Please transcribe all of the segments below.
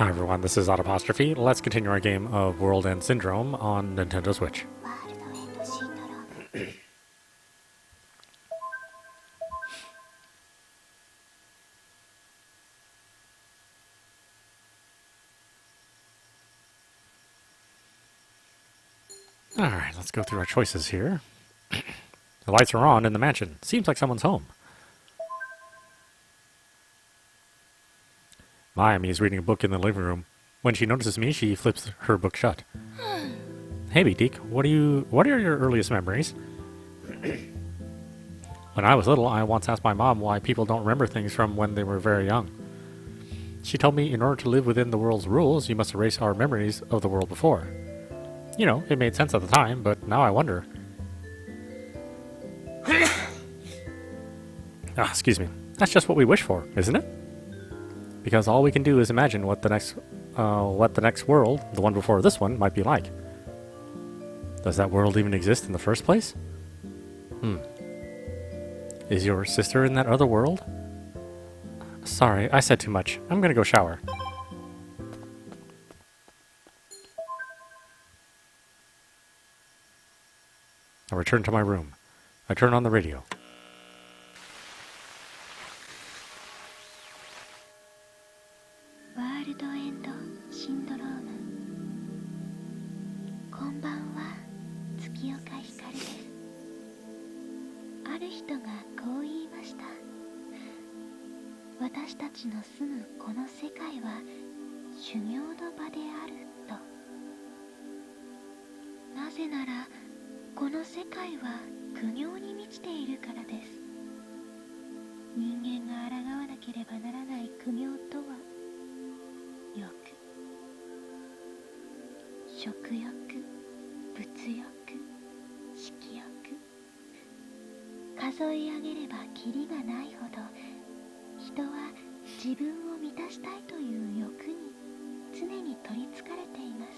Hi everyone, this is audap. Let's continue our game of World End Syndrome on Nintendo Switch. Alright, let's go through our choices here. The lights are on in the mansion. Seems like someone's home. Mayami is reading a book in the living room. When she notices me, she flips her book shut. Hey Beatik, what are your earliest memories? When I was little, I once asked my mom why people don't remember things from when they were very young. She told me in order to live within the world's rules, you must erase our memories of the world before. You know, it made sense at the time, but now I wonder. Excuse me. That's just what we wish for, isn't it? Because all we can do is imagine what the next world, the one before this one, might be like. Does that world even exist in the first place? Is your sister in that other world? Sorry, I said too much. I'm gonna go shower. I return to my room. I turn on the radio. World End Syndrome. こんばんは、月岡ひかるです。ある人がこう言いました。私たちの住むこの世界は修行の場であると。なぜなら、この世界は苦行に満ちているからです。人間が抗わなければならない苦行とは、欲、食欲、物欲、色欲、数え上げればキリがないほど、人は自分を満たしたいという欲に常に取りつかれています。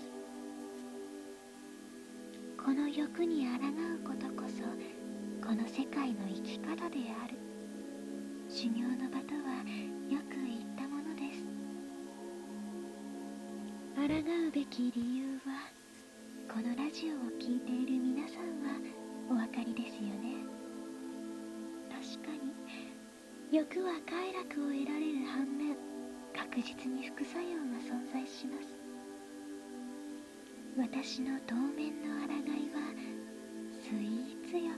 この欲に抗うことこそこの世界の生き方である。修行の場とはよく言ったものです。抗うべき理由はこのラジオを聴いている皆さんはお分かりですよね。確かに欲は快楽を得られる反面、確実に副作用が存在します。私の当面の抗いはスイーツ欲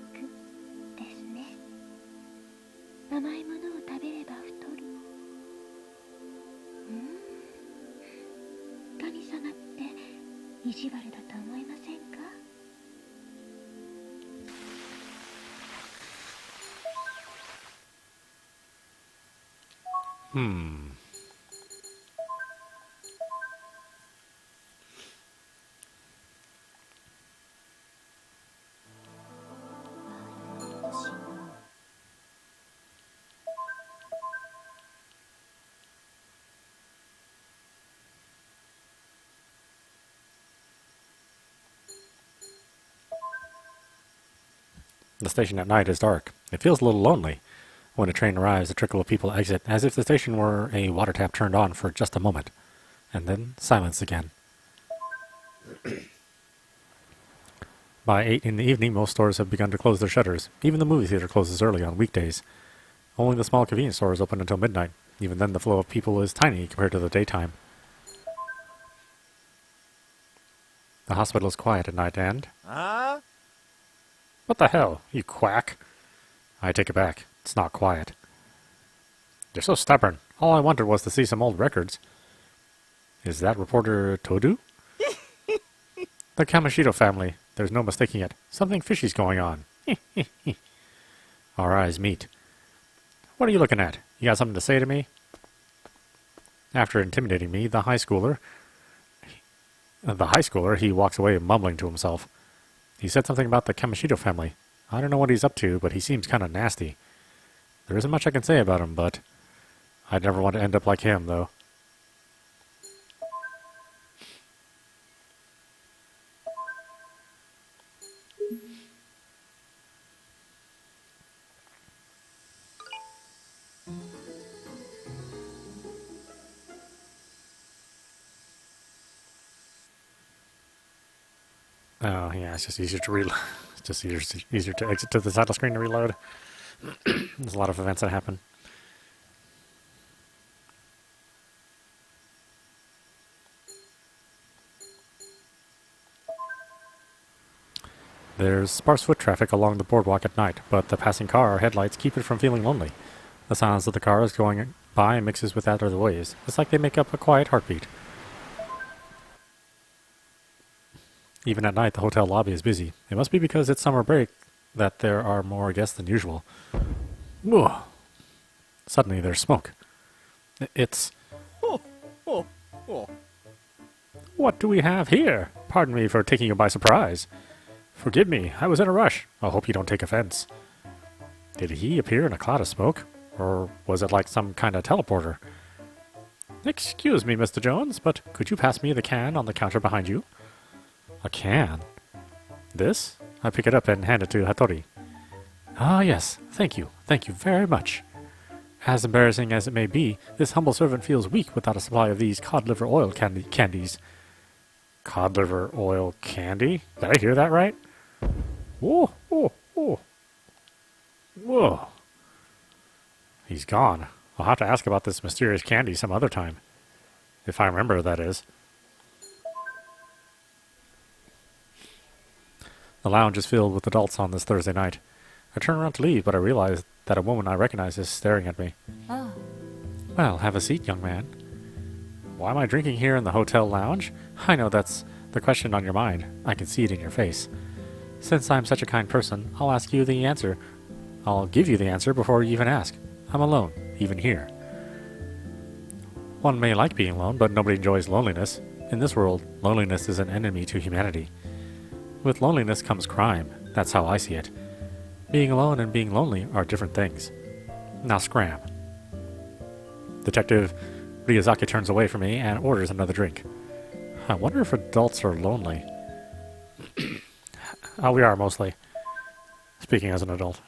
ですね。甘いものを食べれば太る。神様って意地悪だと思いませんか？The station at night is dark. It feels a little lonely. When a train arrives, a trickle of people exit, as if the station were a water tap turned on for just a moment. And then silence again. By 8 in the evening, most stores have begun to close their shutters. Even the movie theater closes early on weekdays. Only the small convenience store is open until midnight. Even then, the flow of people is tiny compared to the daytime. The hospital is quiet at night and... What the hell, you quack? I take it back. It's not quiet. You're so stubborn. All I wanted was to see some old records. Is that reporter Todu? The Kamashito family. There's no mistaking it. Something fishy's going on. Our eyes meet. What are you looking at? You got something to say to me? After intimidating me, the high schooler, he walks away mumbling to himself. He said something about the Kamashito family. I don't know what he's up to, but he seems kind of nasty. There isn't much I can say about him, but I'd never want to end up like him, though. Oh, yeah, it's just easier to reload. It's just easier to exit to the title screen to reload. There's a lot of events that happen. There's sparse foot traffic along the boardwalk at night, but the passing car headlights keep it from feeling lonely. The sounds of the cars going by mixes with that of the waves. It's like they make up a quiet heartbeat. Even at night, the hotel lobby is busy. It must be because it's summer break that there are more guests than usual. Whoa. Suddenly, there's smoke. It's... What do we have here? Pardon me for taking you by surprise. Forgive me, I was in a rush. I hope you don't take offense. Did he appear in a cloud of smoke? Or was it like some kind of teleporter? Excuse me, Mr. Jones, but could you pass me the can on the counter behind you? A can? This? I pick it up and hand it to Hattori. Ah, yes, thank you very much. As embarrassing as it may be, this humble servant feels weak without a supply of these cod liver oil candies. Cod liver oil candy? Did I hear that right? Whoa, whoa, whoa. Whoa. He's gone. I'll have to ask about this mysterious candy some other time. If I remember, that is. The lounge is filled with adults on this Thursday night. I turn around to leave, but I realize that a woman I recognize is staring at me. Oh. Well, have a seat, young man. Why am I drinking here in the hotel lounge? I know that's the question on your mind. I can see it in your face. Since I'm such a kind person, I'll ask you the answer. I'll give you the answer before you even ask. I'm alone, even here. One may like being alone, but nobody enjoys loneliness. In this world, loneliness is an enemy to humanity. With loneliness comes crime. That's how I see it. Being alone and being lonely are different things. Now scram. Detective Ryazaki turns away from me and orders another drink. I wonder if adults are lonely. We are mostly. Speaking as an adult.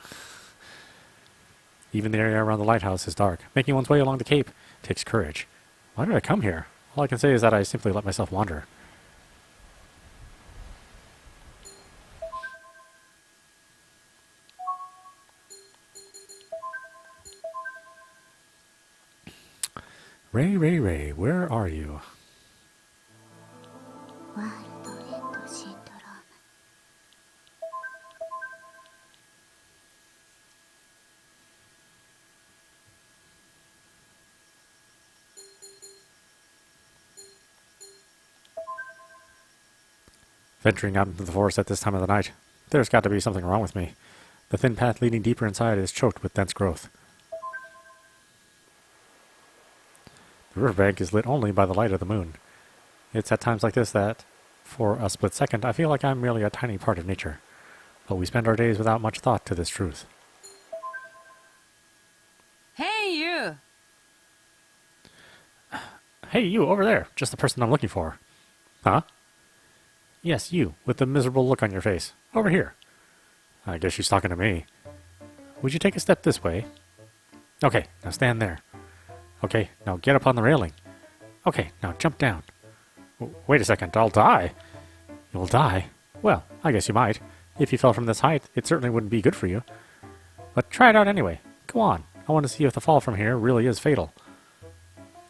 Even the area around the lighthouse is dark. Making one's way along the cape takes courage. Why did I come here? All I can say is that I simply let myself wander. Ray, where are you? Venturing out into the forest at this time of the night, there's got to be something wrong with me. The thin path leading deeper inside is choked with dense growth. The riverbank is lit only by the light of the moon. It's at times like this that, for a split second, I feel like I'm merely a tiny part of nature. But we spend our days without much thought to this truth. Hey, you! Hey, you, over there. Just the person I'm looking for. Huh? Yes, you, with the miserable look on your face. Over here. I guess she's talking to me. Would you take a step this way? Okay, now stand there. Okay, now get up on the railing. Okay, now jump down. Wait a second, I'll die. You'll die? Well, I guess you might. If you fell from this height, it certainly wouldn't be good for you. But try it out anyway. Go on. I want to see if the fall from here really is fatal.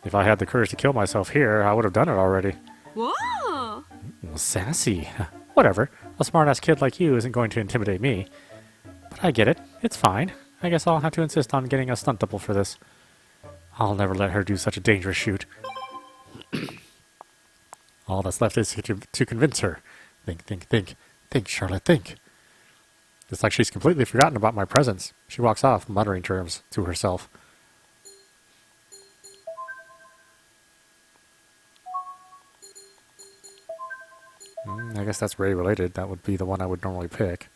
If I had the courage to kill myself here, I would have done it already. Whoa! Sassy. Whatever. A smart-ass kid like you isn't going to intimidate me. But I get it. It's fine. I guess I'll have to insist on getting a stunt double for this. I'll never let her do such a dangerous shoot. All that's left is to convince her. Think. Think, Charlotte, think. It's like she's completely forgotten about my presence. She walks off, muttering terms to herself. I guess that's Ray related. That would be the one I would normally pick.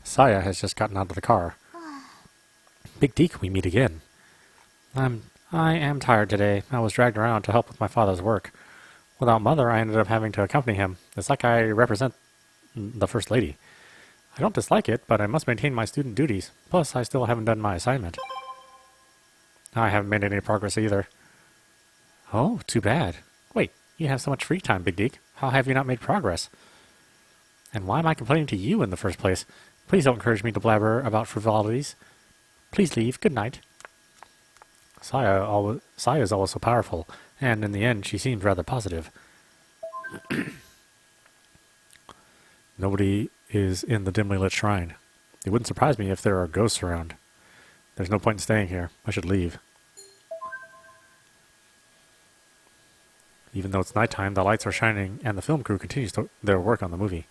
Saya has just gotten out of the car. Big Deke, we meet again. I'm I am tired today. I was dragged around to help with my father's work. Without Mother, I ended up having to accompany him. It's like I represent the First Lady. I don't dislike it, but I must maintain my student duties. Plus, I still haven't done my assignment. I haven't made any progress either. Oh, too bad. Wait, you have so much free time, Big Deke. How have you not made progress? And why am I complaining to you in the first place? Please don't encourage me to blabber about frivolities. Please leave. Good night. Saya is always so powerful, and in the end, she seems rather positive. Nobody is in the dimly lit shrine. It wouldn't surprise me if there are ghosts around. There's no point in staying here. I should leave. Even though it's nighttime, the lights are shining, and the film crew continues their work on the movie.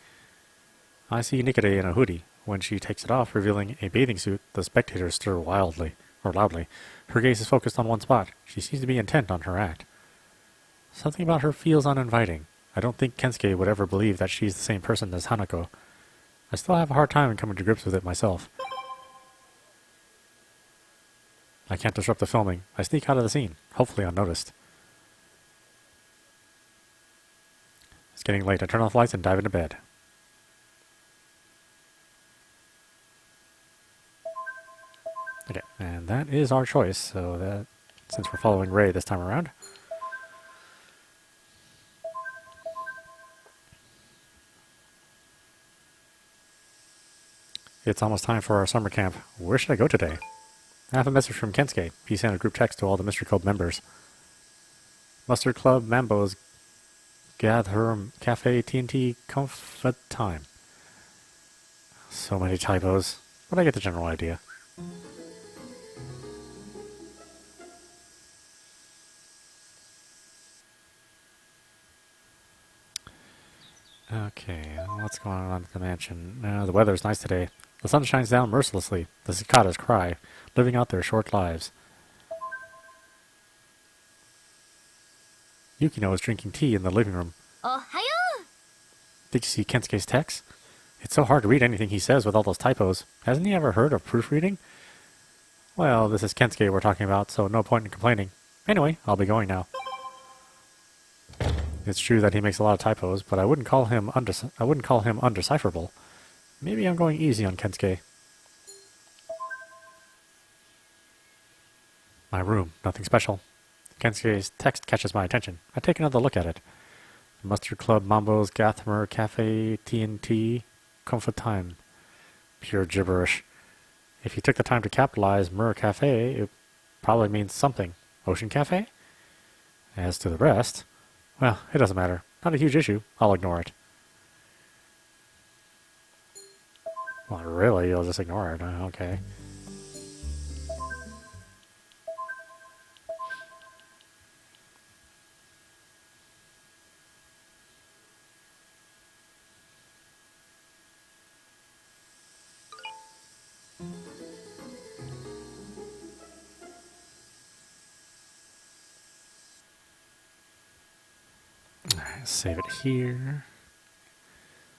I see Nikade in a hoodie. When she takes it off, revealing a bathing suit, the spectators stir loudly. Her gaze is focused on one spot. She seems to be intent on her act. Something about her feels uninviting. I don't think Kensuke would ever believe that she's the same person as Hanako. I still have a hard time coming to grips with it myself. I can't disrupt the filming. I sneak out of the scene, hopefully unnoticed. It's getting late. I turn off the lights and dive into bed. Okay, and that is our choice, so that, since we're following Ray this time around. It's almost time for our summer camp. Where should I go today? I have a message from Kensuke. He sent a group text to all the Mystery Club members. Mustard Club Mambo's Gathrum Cafe TNT Comfort Time. So many typos, but I get the general idea. Okay, what's going on at the mansion? The weather's nice today. The sun shines down mercilessly. The cicadas cry, living out their short lives. Yukino is drinking tea in the living room. Ohayo! Did you see Kensuke's text? It's so hard to read anything he says with all those typos. Hasn't he ever heard of proofreading? Well, this is Kensuke we're talking about, so no point in complaining. Anyway, I'll be going now. It's true that he makes a lot of typos, but I wouldn't call him undecipherable. Maybe I'm going easy on Kensuke. My room, nothing special. Kensuke's text catches my attention. I take another look at it. Mustard Club Mambo's Gathmer Cafe TNT Comfort Time. Pure gibberish. If he took the time to capitalize Mur Cafe, it probably means something. Ocean Cafe? As to the rest, well, it doesn't matter. Not a huge issue. I'll ignore it. Well, really? You'll just ignore it? Okay. Alright, save it here.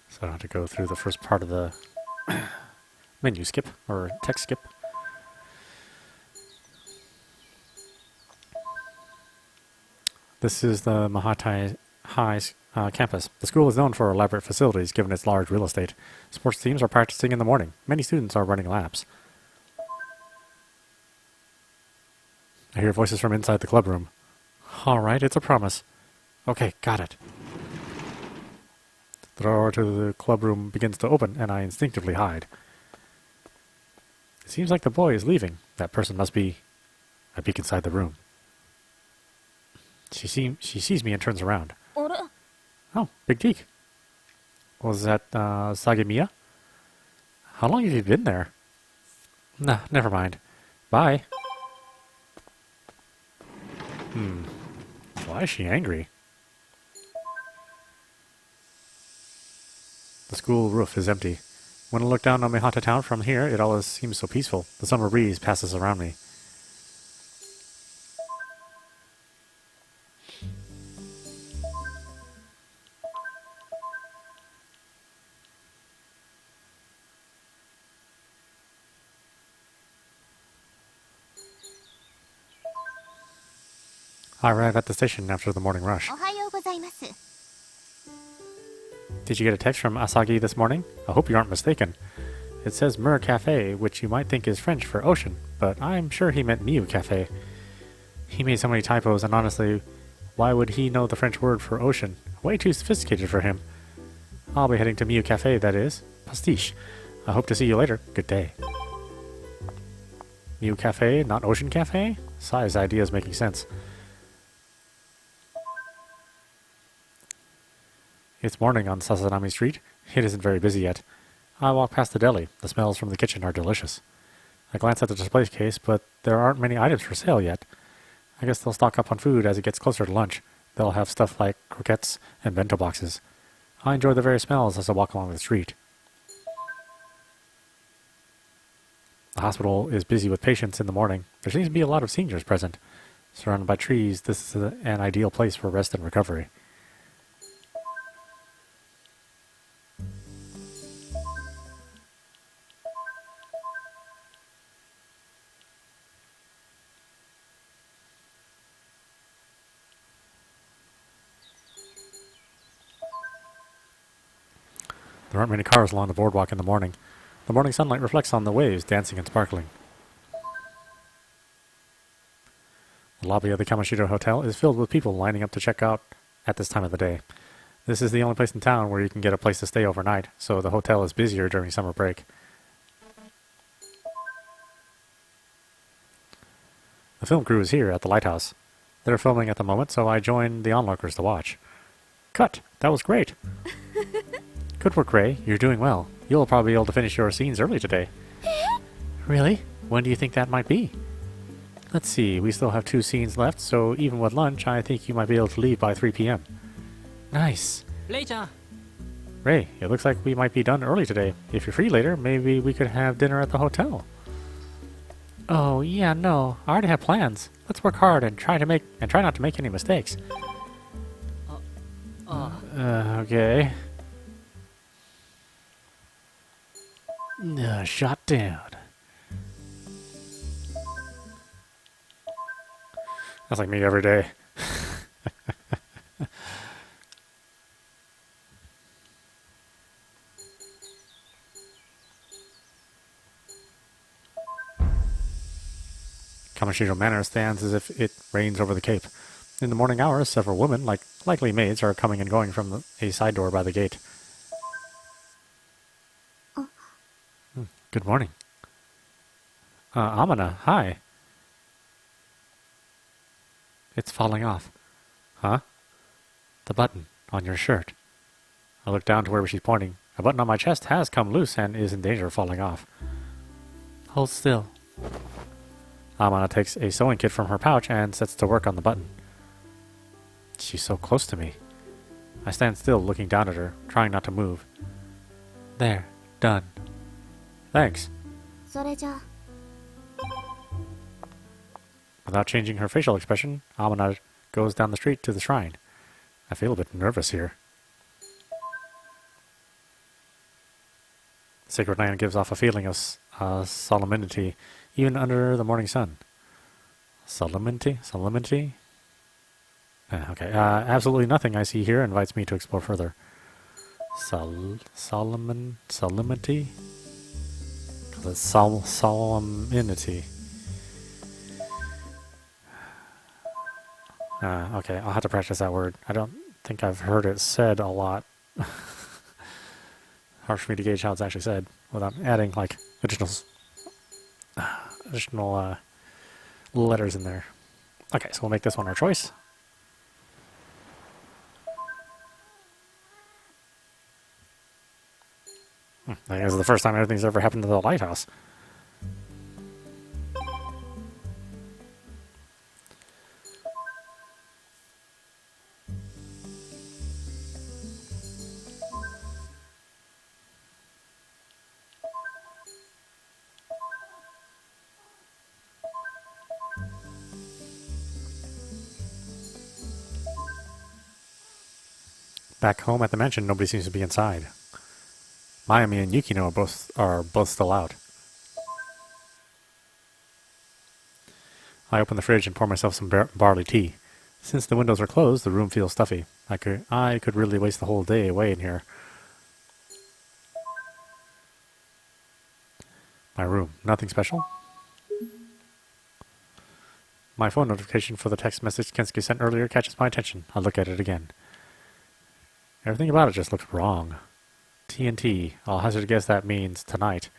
So I don't have to go through the first part of the menu skip, or text skip. This is the Mihate High campus. The school is known for elaborate facilities given its large real estate. Sports teams are practicing in the morning. Many students are running laps. I hear voices from inside the club room. Alright, it's a promise. Okay, got it. The door to the club room begins to open, and I instinctively hide. It seems like the boy is leaving. That person must be... I peek inside the room. She sees me and turns around. Oh, Big Deke. Was that Sagemiya? How long have you been there? Nah, never mind. Bye. Why is she angry? The school roof is empty. When I look down on Mihate town from here, it always seems so peaceful. The summer breeze passes around me. I arrive at the station after the morning rush. おはようございます。 Did you get a text from Asagi this morning? I hope you aren't mistaken. It says Mur Cafe, which you might think is French for ocean, but I'm sure he meant Miu Cafe. He made so many typos, and honestly, why would he know the French word for ocean? Way too sophisticated for him. I'll be heading to Miu Cafe, that is. Pastiche. I hope to see you later. Good day. Miu Cafe, not Ocean Cafe? Sai's idea is making sense. It's morning on Sasanami Street. It isn't very busy yet. I walk past the deli. The smells from the kitchen are delicious. I glance at the display case, but there aren't many items for sale yet. I guess they'll stock up on food as it gets closer to lunch. They'll have stuff like croquettes and bento boxes. I enjoy the various smells as I walk along the street. The hospital is busy with patients in the morning. There seems to be a lot of seniors present. Surrounded by trees, this is an ideal place for rest and recovery. There aren't many cars along the boardwalk in the morning. The morning sunlight reflects on the waves, dancing and sparkling. The lobby of the Kamashiro Hotel is filled with people lining up to check out at this time of the day. This is the only place in town where you can get a place to stay overnight, so the hotel is busier during summer break. The film crew is here at the lighthouse. They're filming at the moment, so I join the onlookers to watch. Cut! That was great! Good work, Ray. You're doing well. You'll probably be able to finish your scenes early today. Really? When do you think that might be? Let's see, we still have 2 scenes left, so even with lunch, I think you might be able to leave by 3 p.m. Nice. Later. Ray, it looks like we might be done early today. If you're free later, maybe we could have dinner at the hotel. Oh, yeah, no. I already have plans. Let's work hard and try not to make any mistakes. Okay. Shot down. That's like me every day. Kamashiro Manor stands as if it rains over the cape. In the morning hours, several women, likely maids, are coming and going from a side door by the gate. Good morning. Amana, hi. It's falling off. Huh? The button on your shirt. I look down to where she's pointing. A button on my chest has come loose and is in danger of falling off. Hold still. Amana takes a sewing kit from her pouch and sets to work on the button. She's so close to me. I stand still looking down at her, trying not to move. There, done. Thanks. それじゃ Without changing her facial expression, Amana goes down the street to the shrine. I feel a bit nervous here. The sacred land gives off a feeling of solemnity, even under the morning sun. Solemnity? Solemnity? Okay, absolutely nothing I see here invites me to explore further. Solemnity? The solemnity. Okay, I'll have to practice that word. I don't think I've heard it said a lot. Hard for me to gauge how it's actually said without adding like additional letters in there. Okay, so we'll make this one our choice. I think this is the first time anything's ever happened to the lighthouse. Back home at the mansion, nobody seems to be inside. Mayumi and Yukino are both still out. I open the fridge and pour myself some barley tea. Since the windows are closed, the room feels stuffy. I could really waste the whole day away in here. My room. Nothing special? My phone notification for the text message Kensuke sent earlier catches my attention. I look at it again. Everything about it just looks wrong. TNT. I'll hazard a guess that means tonight.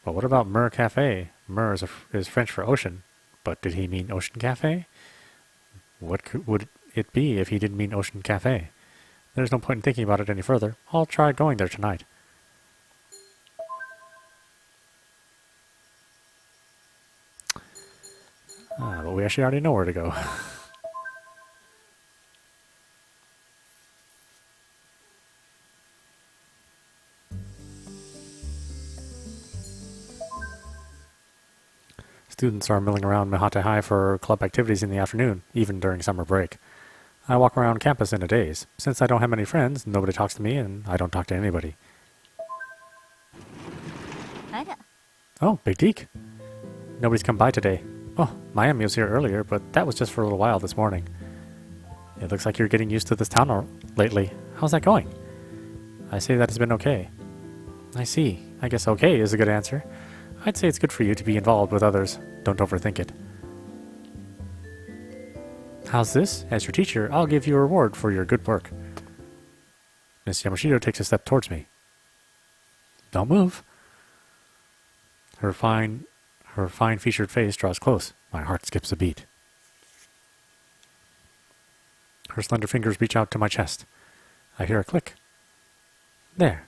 But what about Mer Cafe? Mer is French for ocean. But did he mean Ocean Cafe? What would it be if he didn't mean Ocean Cafe? There's no point in thinking about it any further. I'll try going there tonight. But we actually already know where to go. Students are milling around Mihate High for club activities in the afternoon, even during summer break. I walk around campus in a daze. Since I don't have many friends, nobody talks to me, and I don't talk to anybody. Oh, Big Deke. Nobody's come by today. Oh, Miami was here earlier, but that was just for a little while this morning. It looks like you're getting used to this town lately. How's that going? I say that it's been okay. I see. I guess okay is a good answer. I'd say it's good for you to be involved with others. Don't overthink it. How's this? As your teacher, I'll give you a reward for your good work. Miss Yamashita takes a step towards me. Don't move. Her fine-featured face draws close. My heart skips a beat. Her slender fingers reach out to my chest. I hear a click. There.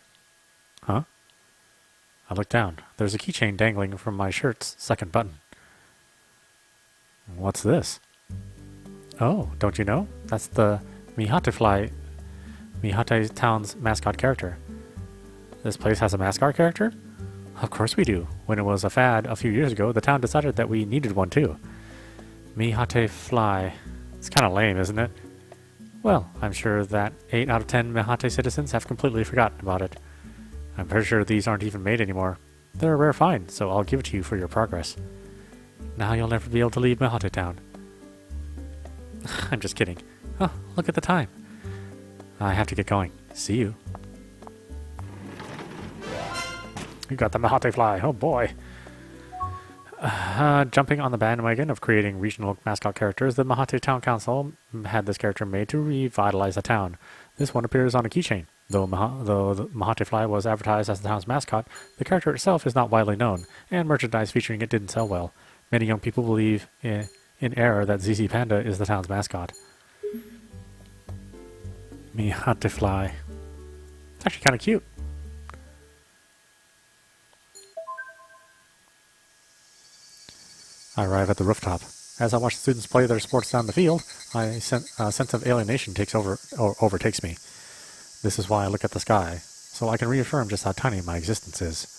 Huh? I look down. There's a keychain dangling from my shirt's second button. What's this? Oh, don't you know? That's the Mihate town's mascot character. This place has a mascot character? Of course we do. When it was a fad a few years ago, the town decided that we needed one too. Mihate Fly. It's kind of lame, isn't it? Well, I'm sure that 8 out of 10 Mihate citizens have completely forgotten about it. I'm pretty sure these aren't even made anymore. They're a rare find, so I'll give it to you for your progress. Now you'll never be able to leave Mihate Town. I'm just kidding. Oh, look at the time. I have to get going. See you. You got the Mihate Fly. Oh boy. Jumping on the bandwagon of creating regional mascot characters, the Mihate Town Council had this character made to revitalize the town. This one appears on a keychain. Though the Mihate Fly was advertised as the town's mascot, the character itself is not widely known, and merchandise featuring it didn't sell well. Many young people believe in error that ZZ Panda is the town's mascot. Mihate Fly. It's actually kind of cute. I arrive at the rooftop. As I watch the students play their sports down the field, a sense of alienation overtakes me. This is why I look at the sky, so I can reaffirm just how tiny my existence is.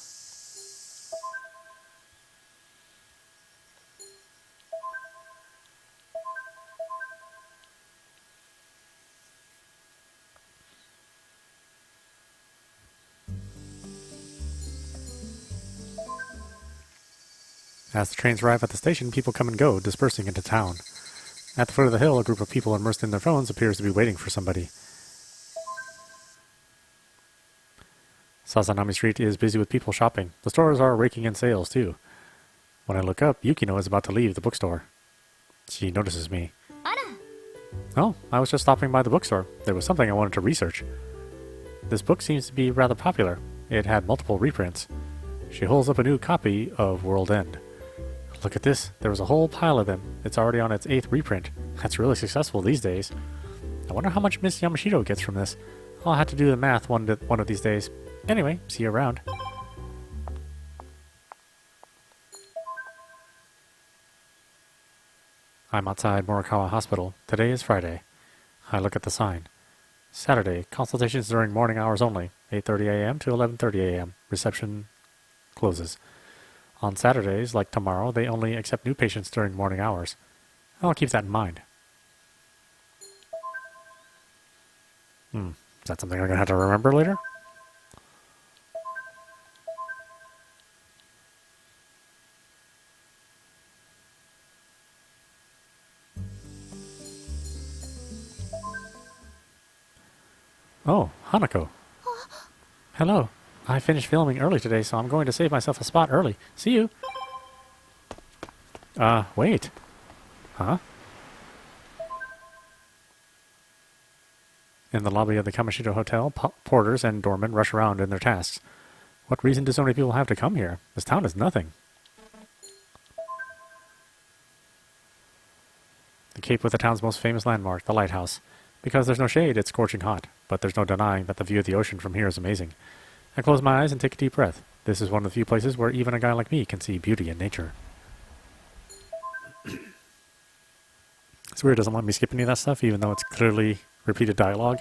As the trains arrive at the station, people come and go, dispersing into town. At the foot of the hill, a group of people immersed in their phones appears to be waiting for somebody. Sazanami Street is busy with people shopping. The stores are raking in sales, too. When I look up, Yukino is about to leave the bookstore. She notices me. Oh, I was just stopping by the bookstore. There was something I wanted to research. This book seems to be rather popular. It had multiple reprints. She holds up a new copy of World End. Look at this. There was a whole pile of them. It's already on its 8th reprint. That's really successful these days. I wonder how much Miss Yamashita gets from this. I'll have to do the math one of these days. Anyway, see you around. I'm outside Morikawa Hospital. Today is Friday. I look at the sign. Saturday, consultations during morning hours only, 8:30 a.m. to 11:30 a.m. Reception closes. On Saturdays, like tomorrow, they only accept new patients during morning hours. I'll keep that in mind. Is that something I'm going to have to remember later? Oh, Hanako. Hello. I finished filming early today, so I'm going to save myself a spot early. See you. Wait. Huh? In the lobby of the Kamoshida Hotel, porters and doormen rush around in their tasks. What reason do so many people have to come here? This town is nothing. The cape with the town's most famous landmark, the lighthouse. Because there's no shade, it's scorching hot, but there's no denying that the view of the ocean from here is amazing. I close my eyes and take a deep breath. This is one of the few places where even a guy like me can see beauty in nature. It's weird, it doesn't let me skip any of that stuff, even though it's clearly repeated dialogue.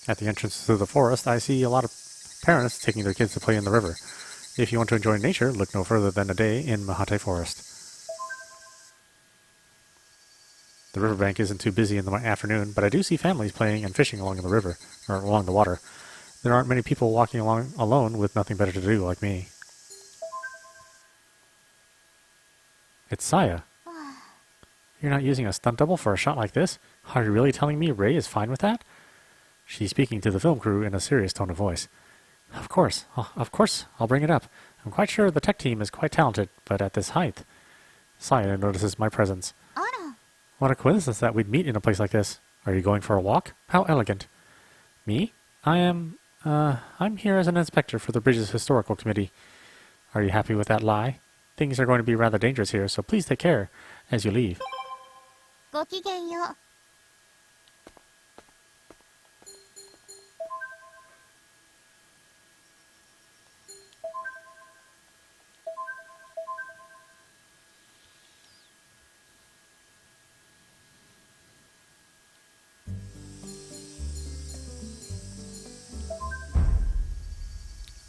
At the entrance to the forest, I see a lot of parents taking their kids to play in the river. If you want to enjoy nature, look no further than a day in Mihate Forest. The riverbank isn't too busy in the afternoon, but I do see families playing and fishing along the river, or along the water. There aren't many people walking along alone with nothing better to do like me. It's Saya. You're not using a stunt double for a shot like this? Are you really telling me Ray is fine with that? She's speaking to the film crew in a serious tone of voice. Of course, I'll bring it up. I'm quite sure the tech team is quite talented, but at this height. Saya notices my presence. What a coincidence that we'd meet in a place like this. Are you going for a walk? How elegant. Me? I'm here as an inspector for the Bridges Historical Committee. Are you happy with that lie? Things are going to be rather dangerous here, so please take care as you leave.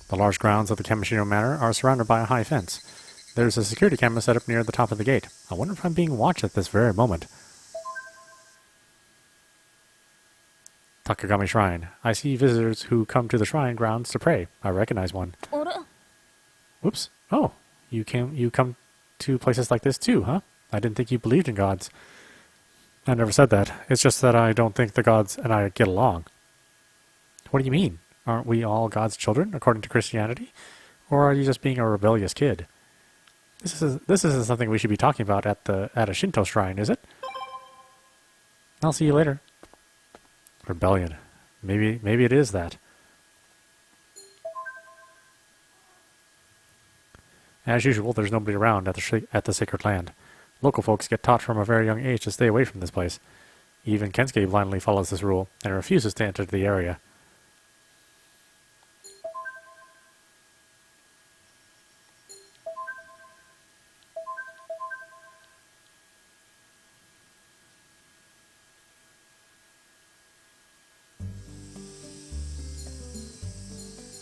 The large grounds of the Kamoshida Manor are surrounded by a high fence. There's a security camera set up near the top of the gate. I wonder if I'm being watched at this very moment. Takagami Shrine. I see visitors who come to the shrine grounds to pray. I recognize one. Whoops. Oh, you come to places like this too, huh? I didn't think you believed in gods. I never said that. It's just that I don't think the gods and I get along. What do you mean? Aren't we all God's children, according to Christianity? Or are you just being a rebellious kid? This isn't something we should be talking about at a Shinto shrine, is it? I'll see you later. Rebellion. Maybe it is that. As usual, there's nobody around at the sacred land. Local folks get taught from a very young age to stay away from this place. Even Kensuke blindly follows this rule and refuses to enter the area.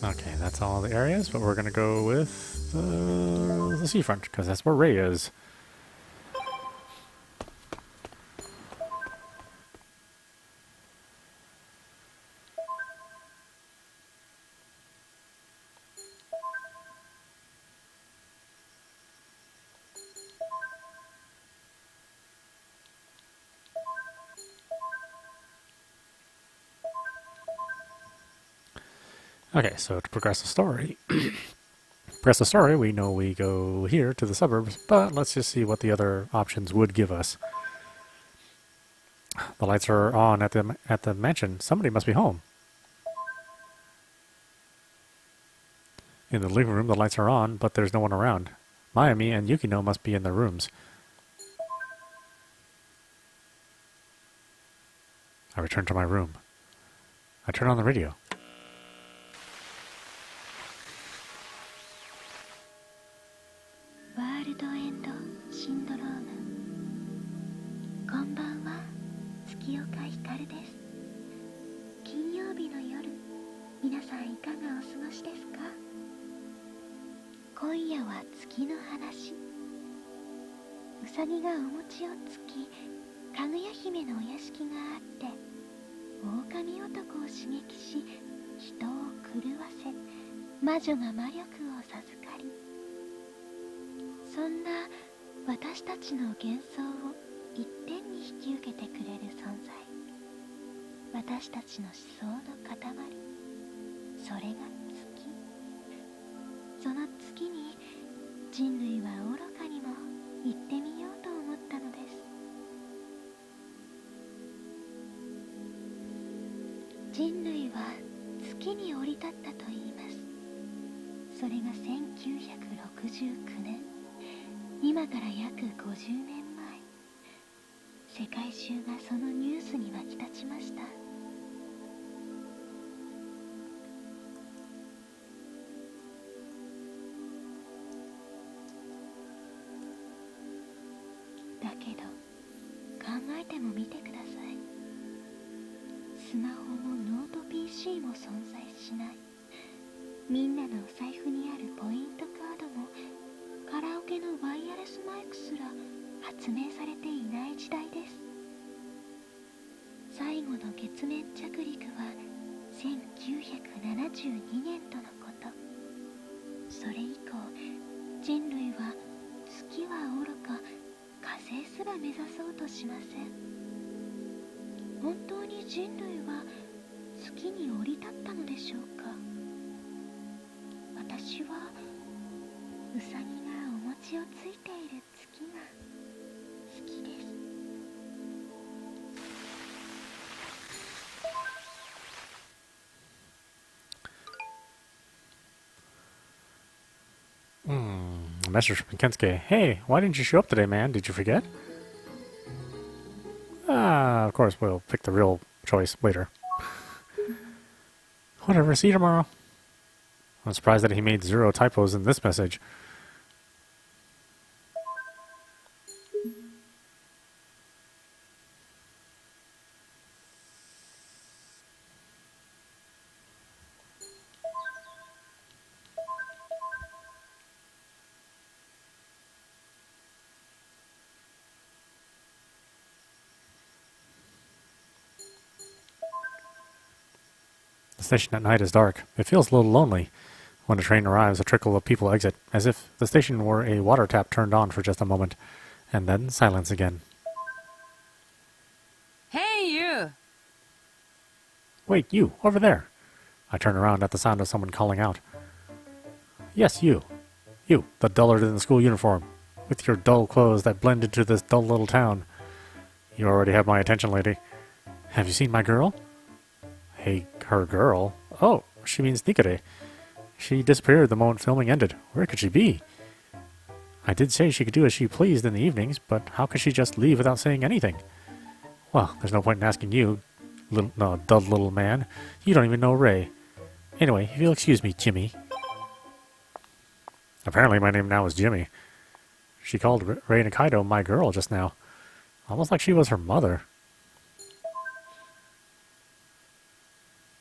Okay, that's all the areas, but we're going to go with the seafront, because that's where Ray is. Okay, so to progress the story, we know we go here to the suburbs, but let's just see what the other options would give us. The lights are on at the mansion. Somebody must be home. In the living room, the lights are on, but there's no one around. Mayumi and Yukino must be in their rooms. I return to my room. I turn on the radio. 魔女が魔力を授かり、そんな私たちの幻想を一点に引き受けてくれる存在、私たちの思想の塊、それが月。その月に人類は愚かにも行ってみようと思ったのです。人類は月に降り立ったといいます。それが1969年、今から約50年前、世界中がそのニュースに沸き立ちました。だけど考えてもみてください。スマホもノート PC も存在しない、みんなのお財布にあるポイントカードもカラオケのワイヤレスマイクすら発明されていない時代です。最後の月面着陸は1972年とのこと。それ以降、人類は月はおろか火星すら目指そうとしません。本当に人類は月に降り立ったのでしょうか。私はウサギがお餅をついている月が好きです。A message from Kensuke. Hey, why didn't you show up today, man? Did you forget? Of course, we'll pick the real choice later. Whatever, see you tomorrow. I'm surprised that he made 0 typos in this message. The station at night is dark. It feels a little lonely. When a train arrives, a trickle of people exit, as if the station were a water tap turned on for just a moment, and then silence again. Hey, you! Wait, you, over there. I turn around at the sound of someone calling out. Yes, you. You, the dullard in the school uniform, with your dull clothes that blend into this dull little town. You already have my attention, lady. Have you seen my girl? Hey, her girl? Oh, she means Nikare. She disappeared the moment filming ended. Where could she be? I did say she could do as she pleased in the evenings, but how could she just leave without saying anything? Well, there's no point in asking you, dull little man. You don't even know Ray. Anyway, if you'll excuse me, Jimmy. Apparently my name now is Jimmy. She called Ray Nikaido my girl just now. Almost like she was her mother.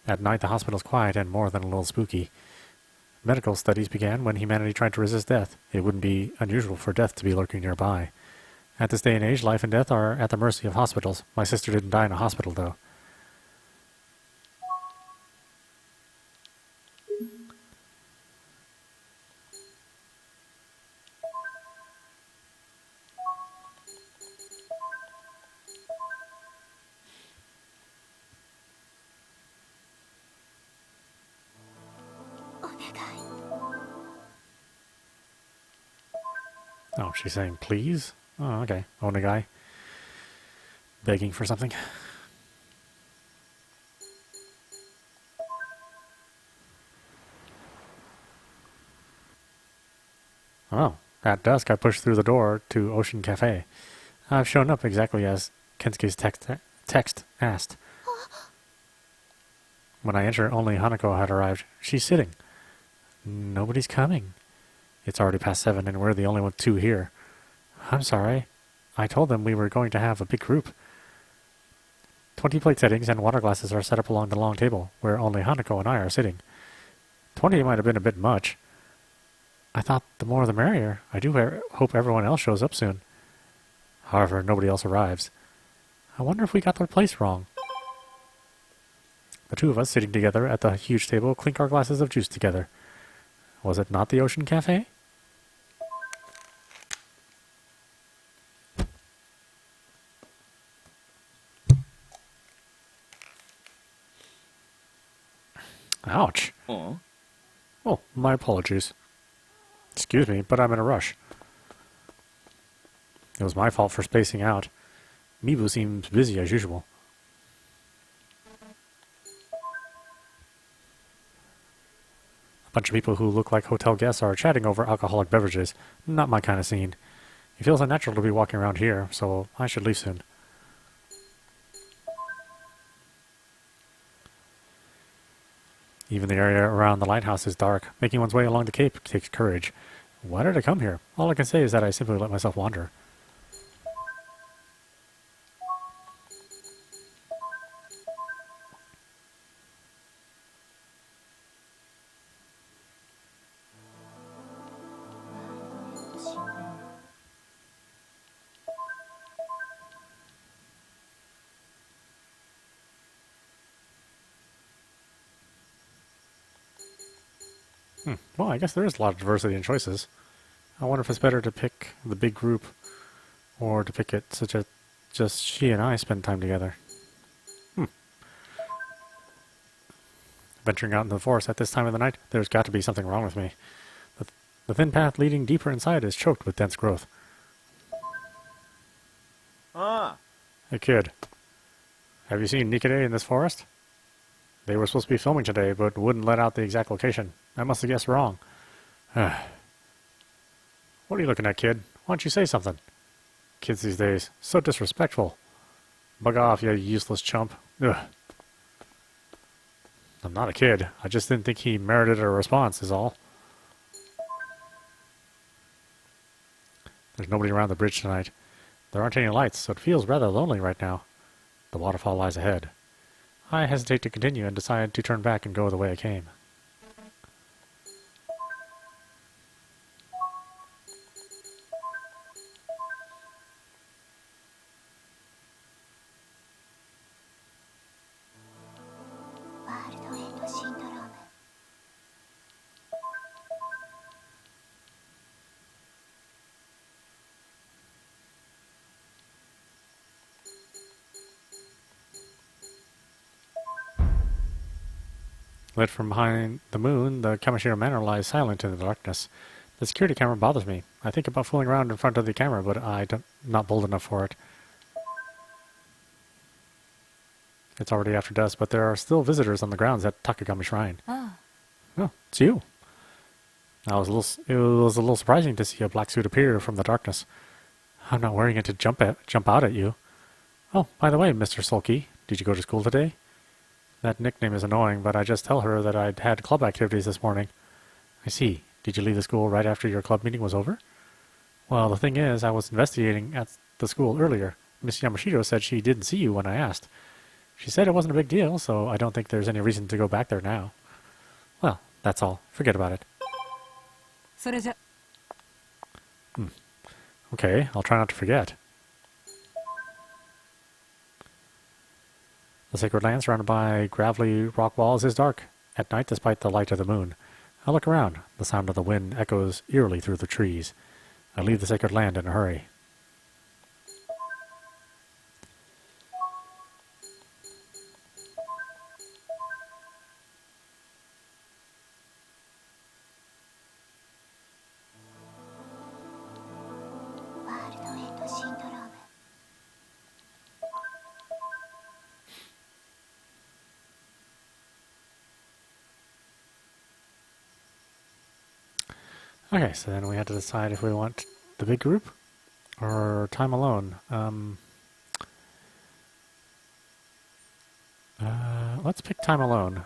At night the hospital's quiet and more than a little spooky. Medical studies began when humanity tried to resist death. It wouldn't be unusual for death to be lurking nearby. At this day and age, life and death are at the mercy of hospitals. My sister didn't die in a hospital, though. Oh, she's saying please? Oh, okay. Onegai. Begging for something. Oh, at dusk I pushed through the door to Ocean Cafe. I've shown up exactly as Kensuke's text asked. When I enter, only Hanako had arrived. She's sitting. Nobody's coming. It's already past 7 and we're the only two here. I'm sorry. I told them we were going to have a big group. 20 plate settings and water glasses are set up along the long table, where only Hanako and I are sitting. 20 might have been a bit much. I thought the more the merrier. I do hope everyone else shows up soon. However, nobody else arrives. I wonder if we got their place wrong. The two of us sitting together at the huge table clink our glasses of juice together. Was it not the Ocean Cafe? Ouch. Oh. Oh, my apologies. Excuse me, but I'm in a rush. It was my fault for spacing out. Mibu seems busy as usual. A bunch of people who look like hotel guests are chatting over alcoholic beverages. Not my kind of scene. It feels unnatural to be walking around here, so I should leave soon. Even the area around the lighthouse is dark. Making one's way along the cape takes courage. Why did I come here? All I can say is that I simply let myself wander. Well, I guess there is a lot of diversity in choices. I wonder if it's better to pick the big group or to pick it such as just she and I spend time together. Venturing out into the forest at this time of the night, there's got to be something wrong with me. The thin path leading deeper inside is choked with dense growth. Ah. Hey kid, have you seen Nikide in this forest? They were supposed to be filming today, but wouldn't let out the exact location. I must have guessed wrong. What are you looking at, kid? Why don't you say something? Kids these days, so disrespectful. Bug off, you useless chump. Ugh. I'm not a kid. I just didn't think he merited a response, is all. There's nobody around the bridge tonight. There aren't any lights, so it feels rather lonely right now. The waterfall lies ahead. I hesitate to continue and decide to turn back and go the way I came. Lit from behind the moon, the Kamishiro Manor lies silent in the darkness. The security camera bothers me. I think about fooling around in front of the camera, but I'm not bold enough for it. It's already after dusk, but there are still visitors on the grounds at Takagami Shrine. Ah. Oh, it's you. It was a little surprising to see a black suit appear from the darkness. I'm not wearing it to jump out at you. Oh, by the way, Mr. Sulky, did you go to school today? That nickname is annoying, but I just tell her that I'd had club activities this morning. I see. Did you leave the school right after your club meeting was over? Well, the thing is, I was investigating at the school earlier. Miss Yamashiro said she didn't see you when I asked. She said it wasn't a big deal, so I don't think there's any reason to go back there now. Well, that's all. Forget about it. それじゃ Okay, I'll try not to forget. The sacred land surrounded by gravelly rock walls is dark at night despite the light of the moon. I look around. The sound of the wind echoes eerily through the trees. I leave the sacred land in a hurry. Okay, so then we have to decide if we want the big group or time alone. Let's pick time alone.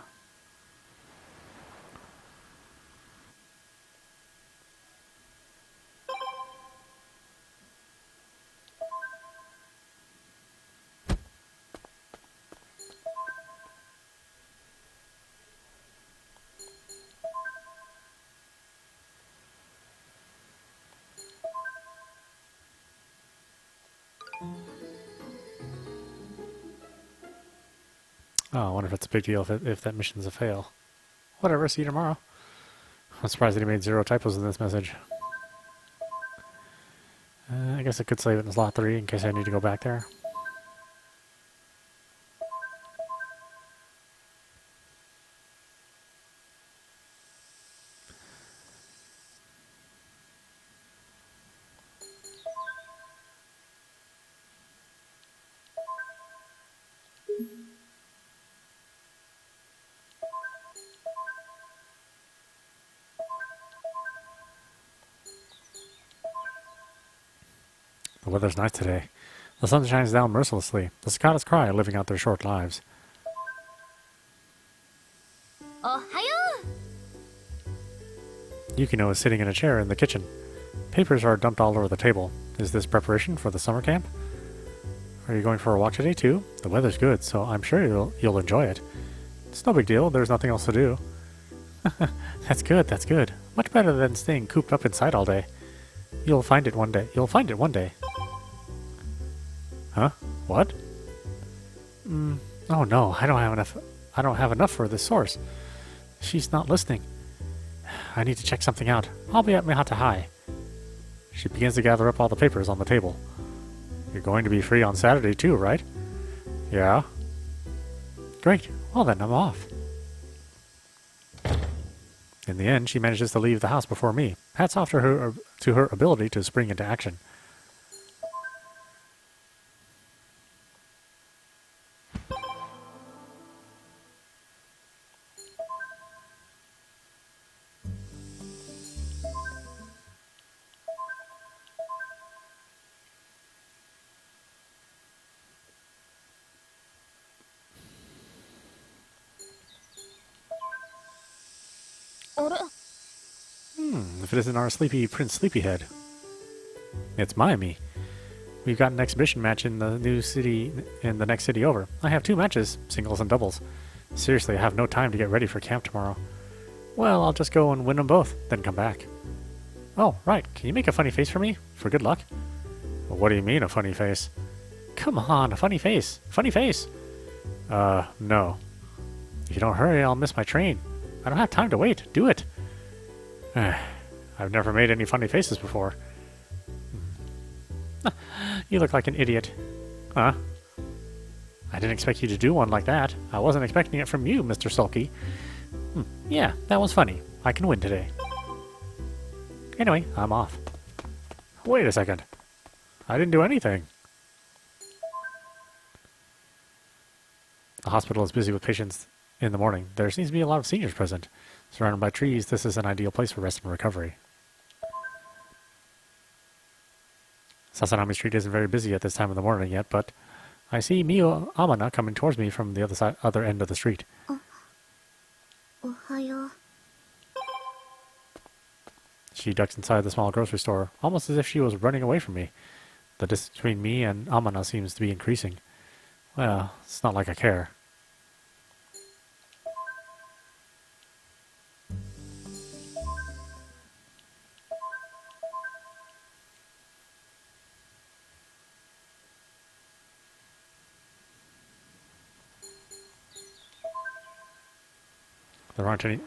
Oh, I wonder if it's a big deal if that mission's a fail. Whatever, see you tomorrow. I'm surprised that he made 0 typos in this message. I guess I could save it in slot 3 in case I need to go back there. The weather's nice today. The sun shines down mercilessly. The cicadas cry, living out their short lives. Yukino is sitting in a chair in the kitchen. Papers are dumped all over the table. Is this preparation for the summer camp? Are you going for a walk today too? The weather's good, so I'm sure you'll enjoy it. It's no big deal. There's nothing else to do. That's good. That's good. Much better than staying cooped up inside all day. You'll find it one day. You'll find it one day. Huh? What? Oh no, I don't have enough for this source. She's not listening. I need to check something out. I'll be at Mihate High. She begins to gather up all the papers on the table. You're going to be free on Saturday too, right? Yeah. Great. Well then, I'm off. In the end, she manages to leave the house before me. Hats off to her ability to spring into action. If it isn't our sleepy Prince Sleepyhead. It's Miami. We've got an exhibition match in the next city over. I have 2 matches, singles and doubles. Seriously, I have no time to get ready for camp tomorrow. Well, I'll just go and win them both, then come back. Oh, right. Can you make a funny face for me? For good luck? Well, what do you mean, a funny face? Come on, a funny face. Funny face. No. If you don't hurry, I'll miss my train. I don't have time to wait. Do it. I've never made any funny faces before. You look like an idiot. Huh? I didn't expect you to do one like that. I wasn't expecting it from you, Mr. Sulky. Yeah, that was funny. I can win today. Anyway, I'm off. Wait a second. I didn't do anything. The hospital is busy with patients in the morning. There seems to be a lot of seniors present. Surrounded by trees, this is an ideal place for rest and recovery. Sasanami Street isn't very busy at this time of the morning yet, but I see Mio Amana coming towards me from the other end of the street. She ducks inside the small grocery store, almost as if she was running away from me. The distance between me and Amana seems to be increasing. Well, it's not like I care.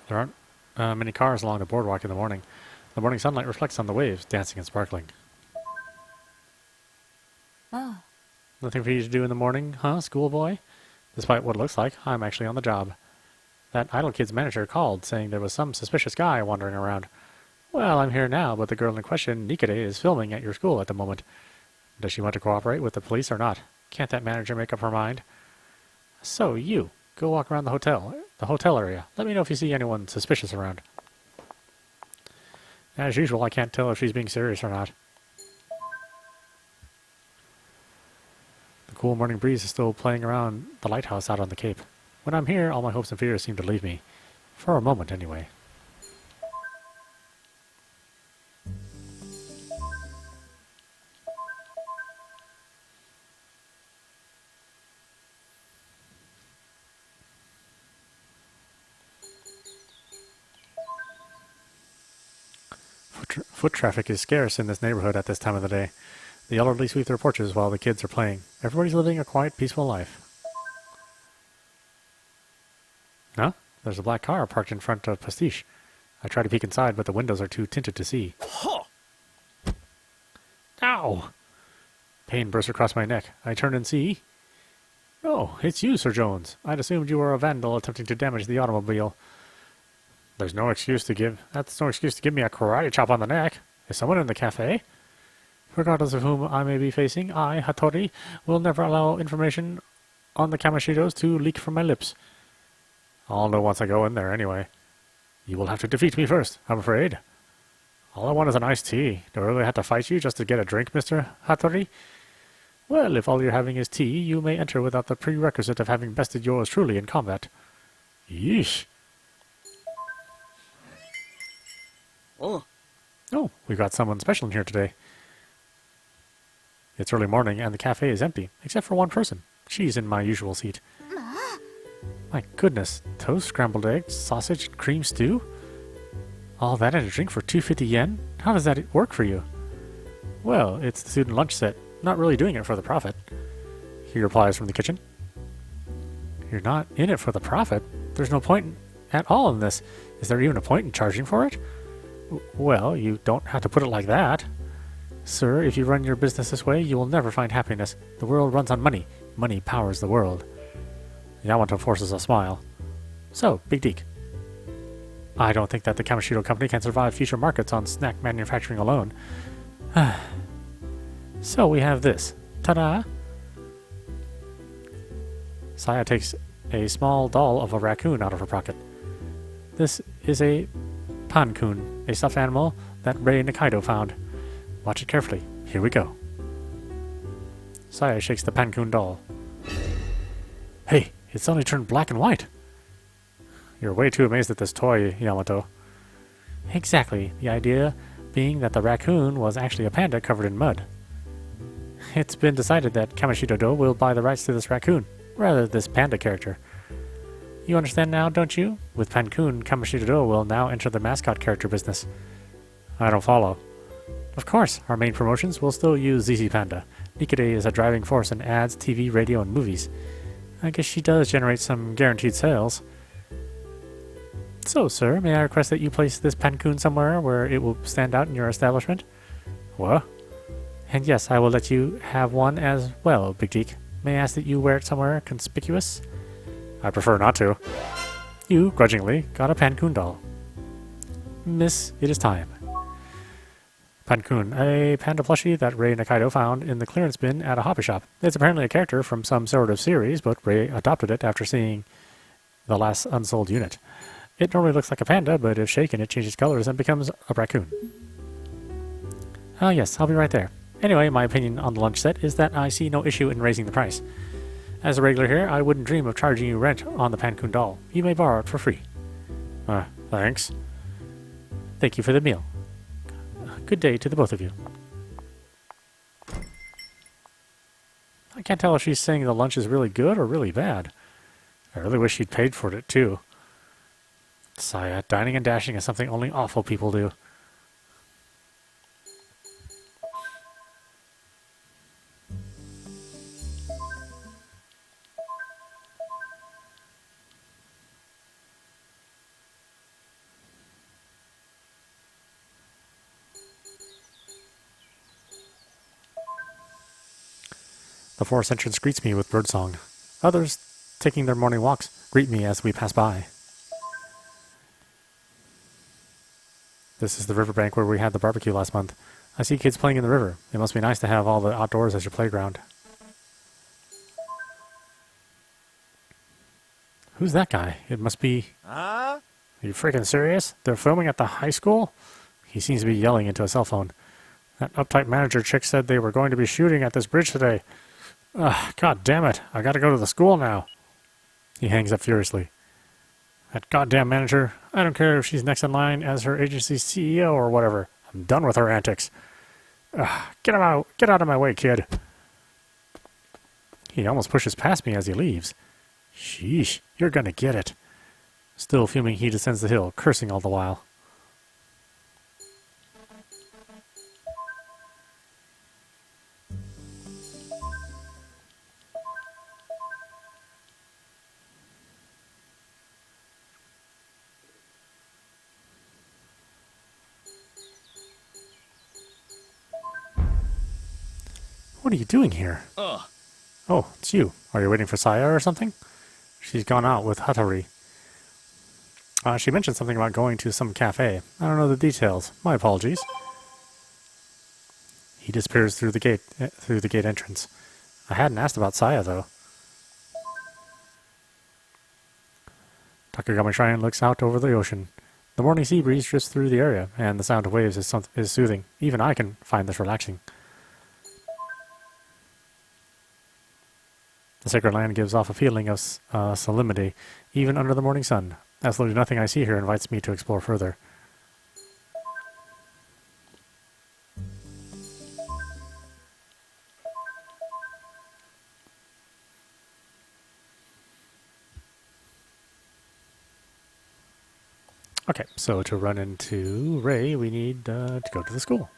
There aren't many cars along the boardwalk in the morning. The morning sunlight reflects on the waves, dancing and sparkling. Oh. Nothing for you to do in the morning, huh, schoolboy? Despite what it looks like, I'm actually on the job. That Idle Kid's manager called, saying there was some suspicious guy wandering around. Well, I'm here now, but the girl in question, Nikade, is filming at your school at the moment. Does she want to cooperate with the police or not? Can't that manager make up her mind? So, you, go walk around the hotel area. Let me know if you see anyone suspicious around. As usual, I can't tell if she's being serious or not. The cool morning breeze is still playing around the lighthouse out on the cape. When I'm here, all my hopes and fears seem to leave me. For a moment, anyway. Foot traffic is scarce in this neighborhood at this time of the day. The elderly sweep their porches while the kids are playing. Everybody's living a quiet, peaceful life. Huh? There's a black car parked in front of Pastiche. I try to peek inside, but the windows are too tinted to see. Ow! Pain bursts across my neck. I turn and see. Oh, it's you, Sir Jones. I'd assumed you were a vandal attempting to damage the automobile. That's no excuse to give me a karate chop on the neck. Is someone in the cafe? Regardless of whom I may be facing, I, Hattori, will never allow information on the Kamoshidos to leak from my lips. I'll know once I go in there anyway. You will have to defeat me first, I'm afraid. All I want is an iced tea. Do I really have to fight you just to get a drink, Mr. Hattori? Well, if all you're having is tea, you may enter without the prerequisite of having bested yours truly in combat. Yeesh. Oh, we got someone special in here today. It's early morning, and the cafe is empty, except for one person. She's in my usual seat. My goodness, toast, scrambled eggs, sausage, cream stew? All that and a drink for 250 yen? How does that work for you? Well, it's the student lunch set. Not really doing it for the profit. He replies from the kitchen. You're not in it for the profit? There's no point at all in this. Is there even a point in charging for it? Well, you don't have to put it like that. Sir, if you run your business this way, you will never find happiness. The world runs on money. Money powers the world. Yamato forces a smile. So, Big Deke. I don't think that the Kamoshido Company can survive future markets on snack manufacturing alone. So we have this. Ta-da! Saya takes a small doll of a raccoon out of her pocket. This is a pankun, a stuffed animal that Rei Nikaido found. Watch it carefully. Here we go. Saya shakes the pankun doll. Hey, it's suddenly turned black and white. You're way too amazed at this toy, Yamato. Exactly. The idea being that the raccoon was actually a panda covered in mud. It's been decided that Kamoshido-do will buy the rights to this raccoon, rather than this panda character. You understand now, don't you? With Pankun, Kamoshido-do will now enter the mascot character business. I don't follow. Of course, our main promotions will still use ZZ Panda. Nikade is a driving force in ads, TV, radio, and movies. I guess she does generate some guaranteed sales. So, sir, may I request that you place this Pankun somewhere where it will stand out in your establishment? What? And yes, I will let you have one as well, Big Deke. May I ask that you wear it somewhere conspicuous? I prefer not to. You, grudgingly, got a Pankun doll. Miss, it is time. Pankun, a panda plushie that Rei Nikaido found in the clearance bin at a hobby shop. It's apparently a character from some sort of series, but Rei adopted it after seeing the last unsold unit. It normally looks like a panda, but if shaken, it changes colors and becomes a raccoon. Oh yes, I'll be right there. Anyway, my opinion on the lunch set is that I see no issue in raising the price. As a regular here, I wouldn't dream of charging you rent on the Pankun doll. You may borrow it for free. Thanks. Thank you for the meal. Good day to the both of you. I can't tell if she's saying the lunch is really good or really bad. I really wish she'd paid for it, too. Saya, dining and dashing is something only awful people do. The forest entrance greets me with birdsong. Others, taking their morning walks, greet me as we pass by. This is the riverbank where we had the barbecue last month. I see kids playing in the river. It must be nice to have all the outdoors as your playground. Who's that guy? It must be... Are you freaking serious? They're filming at the high school? He seems to be yelling into a cell phone. That uptight manager chick said they were going to be shooting at this bridge today. God damn it. I gotta go to the school now. He hangs up furiously. That goddamn manager, I don't care if she's next in line as her agency's CEO or whatever. I'm done with her antics. Get out of my way, kid. He almost pushes past me as he leaves. Sheesh, you're gonna get it. Still fuming, he descends the hill, cursing all the while. What are you doing here? Oh, it's you. Are you waiting for Saya or something? She's gone out with Hattori. She mentioned something about going to some cafe. I don't know the details. My apologies. He disappears through the gate entrance. I hadn't asked about Saya, though. Takagami Shrine looks out over the ocean. The morning sea breeze drifts through the area, and the sound of waves is soothing. Even I can find this relaxing. The sacred land gives off a feeling of solemnity, even under the morning sun. Absolutely nothing I see here invites me to explore further. Okay, so to run into Ray, we need to go to the school.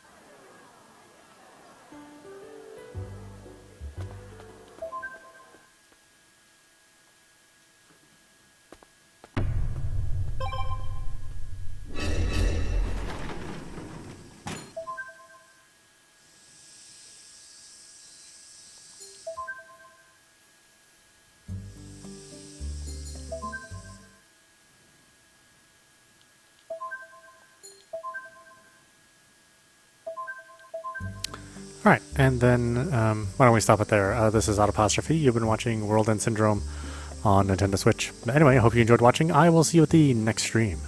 Alright, and then why don't we stop it there? This is audap. You've been watching World End Syndrome on Nintendo Switch. Anyway, I hope you enjoyed watching. I will see you at the next stream.